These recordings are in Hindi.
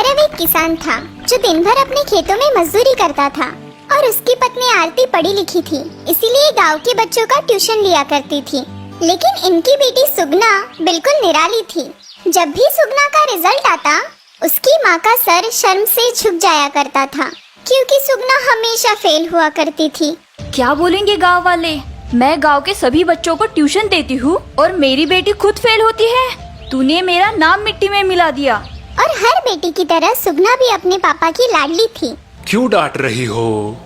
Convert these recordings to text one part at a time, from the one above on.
भैरव एक किसान था जो दिन भर अपने खेतों में मजदूरी करता था और उसकी पत्नी आरती पढ़ी लिखी थी, इसीलिए गांव के बच्चों का ट्यूशन लिया करती थी। लेकिन इनकी बेटी सुगना बिल्कुल निराली थी। जब भी सुगना का रिजल्ट आता, उसकी माँ का सर शर्म से झुक जाया करता था, क्योंकि सुगना हमेशा फेल हुआ करती थी। क्या बोलेंगे गांव वाले? मैं गांव के सभी बच्चों को ट्यूशन देती हूँ और मेरी बेटी खुद फेल होती है। तूने मेरा नाम मिट्टी में मिला दिया। और हर बेटी की तरह सुगना भी अपने पापा की लाडली थी। क्यों डांट रही हो?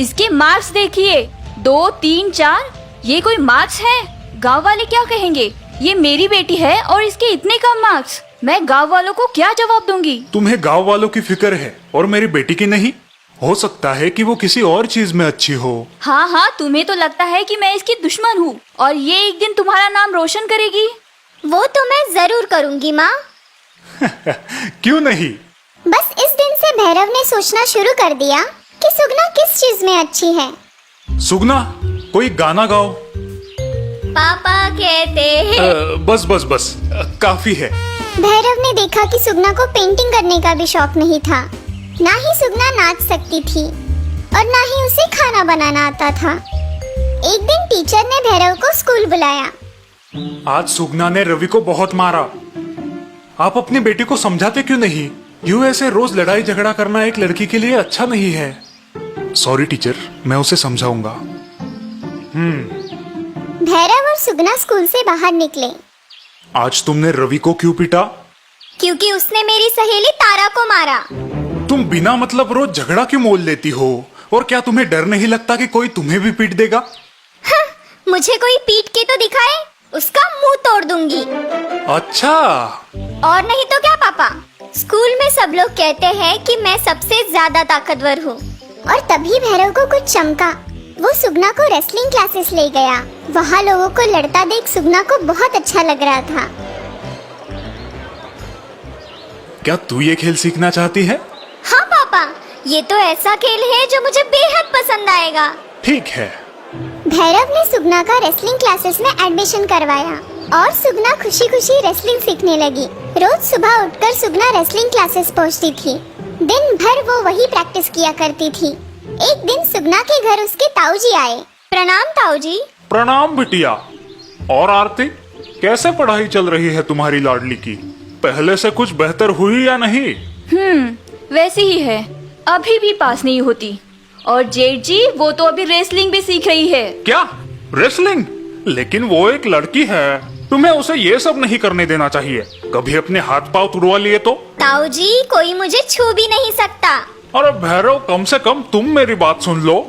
इसके मार्क्स देखिए, 2, 3, 4। ये कोई मार्क्स है? गांव वाले क्या कहेंगे? ये मेरी बेटी है और इसके इतने कम मार्क्स। मैं गांव वालों को क्या जवाब दूंगी? तुम्हें गांव वालों की फिक्र है और मेरी बेटी की नहीं? हो सकता है कि वो किसी और चीज में अच्छी हो। हाँ, तुम्हें तो लगता है कि मैं इसकी दुश्मन हूँ और ये एक दिन तुम्हारा नाम रोशन करेगी। वो तो मैं जरूर करूँगी माँ। क्यों नहीं? बस इस दिन से भैरव ने सोचना शुरू कर दिया कि सुगना किस चीज में अच्छी है। सुगना, कोई गाना गाओ। पापा कहते हैं। बस काफी है। भैरव ने देखा कि सुगना को पेंटिंग करने का भी शौक नहीं था। ना ही सुगना नाच सकती थी और ना ही उसे खाना बनाना आता था। एक दिन टीचर ने भैरव को स्कूल बुलाया। आज सुगना ने रवि को बहुत मारा। आप अपनी बेटी को समझाते क्यों नहीं? यूं ऐसे रोज लड़ाई झगड़ा करना एक लड़की के लिए अच्छा नहीं है। सॉरी टीचर, मैं उसे समझाऊंगा। भैरव और सुगना स्कूल से बाहर निकले। आज तुमने रवि को क्यों पीटा? क्योंकि उसने मेरी सहेली तारा को मारा। तुम बिना मतलब रोज झगड़ा क्यों मोल लेती हो? और क्या तुम्हें डर नहीं लगता कि कोई तुम्हें भी पीट देगा? हाँ, मुझे कोई पीट के तो दिखाए, उसका मुंह तोड़ दूंगी। अच्छा। और नहीं तो क्या पापा? स्कूल में सब लोग कहते हैं कि मैं सबसे ज्यादा ताकतवर हूँ। और तभी भैरव को कुछ चमका। वो सुगना को रेसलिंग क्लासेस ले गया। वहाँ लोगों को लड़ता देख सुगना को बहुत अच्छा लग रहा था। क्या तू ये खेल सीखना चाहती है? हाँ पापा, ये तो ऐसा खेल है जो मुझे बेहद पसंद आएगा। ठीक है। भैरव ने सुगना का रेसलिंग क्लासेस में एडमिशन करवाया और सुगना खुशी खुशी रेसलिंग सीखने लगी। रोज सुबह उठकर सुगना रेसलिंग क्लासेस पहुंचती थी। दिन भर वो वही प्रैक्टिस किया करती थी। एक दिन सुगना के घर उसके ताऊजी आए। प्रणाम ताऊजी। प्रणाम बिटिया। और आरती, कैसे पढ़ाई चल रही है तुम्हारी लाडली की? पहले से कुछ बेहतर हुई या नहीं? वैसी ही है, अभी भी पास नहीं होती। और जेठ जी, वो तो अभी रेसलिंग भी सीख रही है। क्या रेसलिंग? लेकिन वो एक लड़की है, तुम्हें उसे ये सब नहीं करने देना चाहिए। कभी अपने हाथ पांव तुड़वा लिए तो? ताऊजी, कोई मुझे छू भी नहीं सकता। अरे भैरव, कम से कम तुम मेरी बात सुन लो।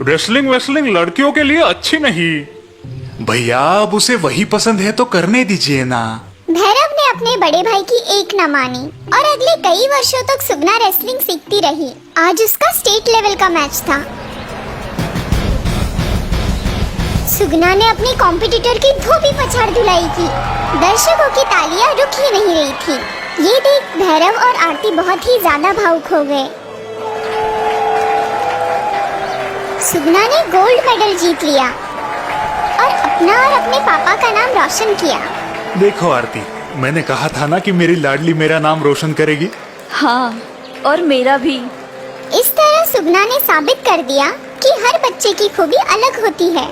रेसलिंग वेसलिंग लड़कियों के लिए अच्छी नहीं। भैया, अब उसे वही पसंद है तो करने दीजिए ना। भैरव ने अपने बड़े भाई की एक न मानी और अगले कई वर्षों तक सुगना रेसलिंग सीखती रही। आज उसका स्टेट लेवल का मैच था। सुगना ने अपनी कॉम्पिटिटर की धोबी पछाड़ धुलाई की। दर्शकों की तालियां रुक ही नहीं रही थी। ये देख भैरव और आरती बहुत ही ज्यादा भावुक हो गए। सुगना ने गोल्ड मेडल जीत लिया और अपना और अपने पापा का नाम रोशन किया। देखो आरती, मैंने कहा था ना कि मेरी लाडली मेरा नाम रोशन करेगी। हाँ, और मेरा भी। इस तरह सुगना ने साबित कर दिया कि हर बच्चे की खूबी अलग होती है।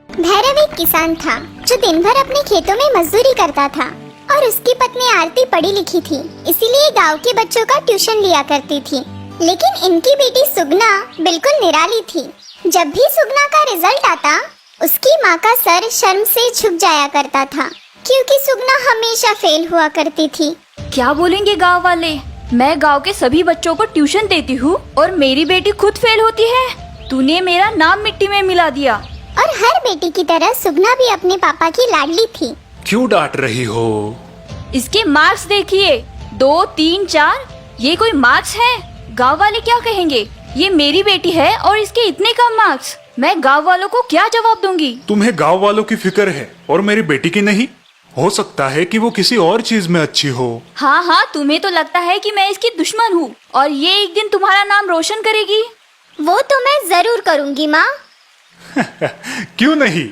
भैरव एक किसान था जो दिन भर अपने खेतों में मजदूरी करता था और उसकी पत्नी आरती पढ़ी लिखी थी, इसीलिए गांव के बच्चों का ट्यूशन लिया करती थी। लेकिन इनकी बेटी सुगना बिल्कुल निराली थी। जब भी सुगना का रिजल्ट आता, उसकी माँ का सर शर्म से झुक जाया करता था, क्योंकि सुगना हमेशा फेल हुआ करती थी। क्या बोलेंगे गांव वाले? मैं गांव के सभी बच्चों को ट्यूशन देती हूँ और मेरी बेटी खुद फेल होती है। तूने मेरा नाम मिट्टी में मिला दिया। और हर बेटी की तरह सुगना भी अपने पापा की लाडली थी। क्यों डांट रही हो? इसके मार्क्स देखिए, 2, 3, 4। ये कोई मार्क्स है? गांव वाले क्या कहेंगे? ये मेरी बेटी है और इसके इतने कम मार्क्स। मैं गांव वालों को क्या जवाब दूंगी? तुम्हें गांव वालों की फिक्र है और मेरी बेटी की नहीं? हो सकता है कि वो किसी और चीज में अच्छी हो। हाँ, तुम्हें तो लगता है कि मैं इसकी दुश्मन हूँ और ये एक दिन तुम्हारा नाम रोशन करेगी। वो तो मैं जरूर करूँगी माँ। क्यों नहीं?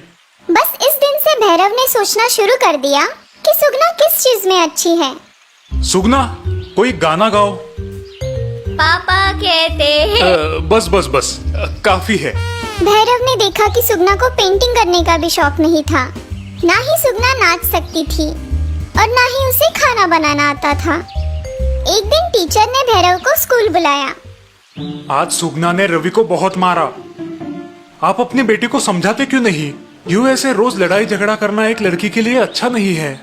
बस इस दिन से भैरव ने सोचना शुरू कर दिया कि सुगना किस चीज में अच्छी है? सुगना, कोई गाना गाओ। पापा कहते हैं। बस बस बस, काफी है। भैरव ने देखा कि सुगना को पेंटिंग करने का भी शौक नहीं था। ना ही सुगना नाच सकती थी और ना ही उसे खाना बनाना आता था। एक दिन टीचर ने भैरव को स्कूल बुलाया। आज सुगना ने रवि को बहुत मारा। आप अपनी बेटी को समझाते क्यों नहीं? यूं ऐसे रोज लड़ाई झगड़ा करना एक लड़की के लिए अच्छा नहीं है।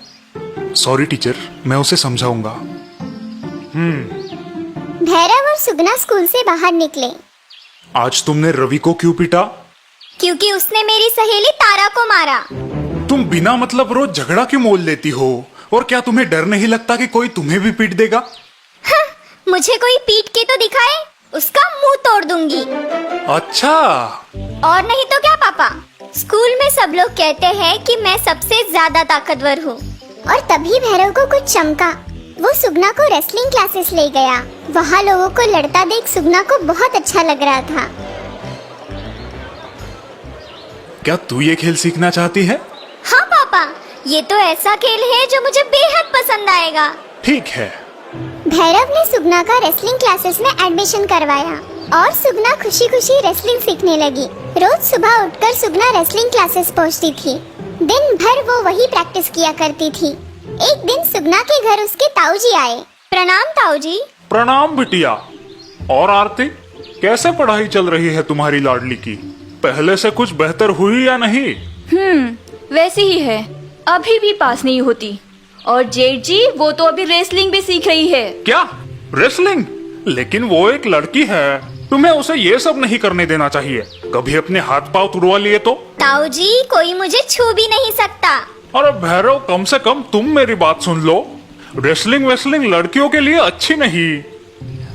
सॉरी टीचर, मैं उसे समझाऊंगा। भैरव और सुगना स्कूल से बाहर निकले। आज तुमने रवि को क्यों पीटा? क्योंकि उसने मेरी सहेली तारा को मारा। तुम बिना मतलब रोज झगड़ा क्यों मोल लेती हो? और क्या तुम्हें डर नहीं लगता कि कोई तुम्हें भी पीट देगा? मुझे कोई पीट के तो दिखाए, उसका मुंह तोड़ दूंगी। अच्छा, और नहीं तो क्या पापा, स्कूल में सब लोग कहते हैं कि मैं सबसे ज्यादा ताकतवर हूँ। और तभी भैरव को कुछ चमका। वो सुगना को रेसलिंग क्लासेस ले गया। वहाँ लोगों को लड़ता देख सुगना को बहुत अच्छा लग रहा था। क्या तू ये खेल सीखना चाहती है? हाँ पापा, ये तो ऐसा खेल है जो मुझे बेहद पसंद आएगा। ठीक है। भैरव ने सुगना का रेसलिंग क्लासेस में एडमिशन करवाया और सुगना खुशी खुशी रेसलिंग सीखने लगी। रोज सुबह उठकर सुगना रेसलिंग क्लासेस पहुंचती थी। दिन भर वो वही प्रैक्टिस किया करती थी। एक दिन सुगना के घर उसके ताऊजी आए। प्रणाम ताऊजी। प्रणाम बिटिया। और आरती, कैसे पढ़ाई चल रही है तुम्हारी लाडली की? पहले से कुछ बेहतर हुई या नहीं? वैसी ही है, अभी भी पास नहीं होती। और जेठ जी, वो तो अभी रेसलिंग भी सीख रही है। क्या रेसलिंग? लेकिन वो एक लड़की है, तुम्हें उसे ये सब नहीं करने देना चाहिए। कभी अपने हाथ पांव तुड़वा लिए तो? ताऊजी, कोई मुझे छू भी नहीं सकता। अरे भैरव, कम से कम तुम मेरी बात सुन लो। रेसलिंग वेसलिंग लड़कियों के लिए अच्छी नहीं।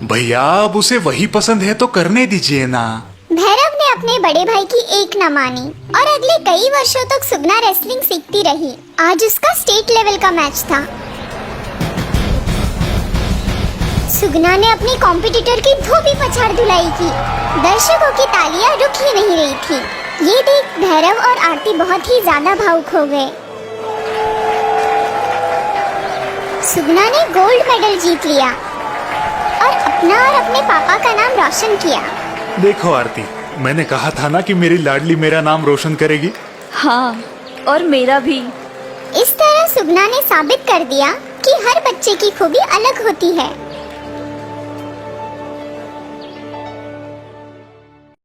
भैया, अब उसे वही पसंद है तो करने दीजिए ना। भैरव ने अपने बड़े भाई की एक न मानी और अगले कई वर्षों तक सुगना रेसलिंग सीखती रही। आज उसका स्टेट लेवल का मैच था। सुगना ने अपने कॉम्पिटिटर की धोबी पछाड़ धुलाई की। दर्शकों की तालियां रुक ही नहीं रही थी। ये देख भैरव और आरती बहुत ही ज्यादा भावुक हो गए। सुगना ने गोल्ड मेडल जीत लिया और अपना और अपने पापा का नाम रोशन किया। देखो आरती, मैंने कहा था ना कि मेरी लाडली मेरा नाम रोशन करेगी। हाँ, और मेरा भी। इस तरह सुगना ने साबित कर दिया कि हर बच्चे की खूबी अलग होती है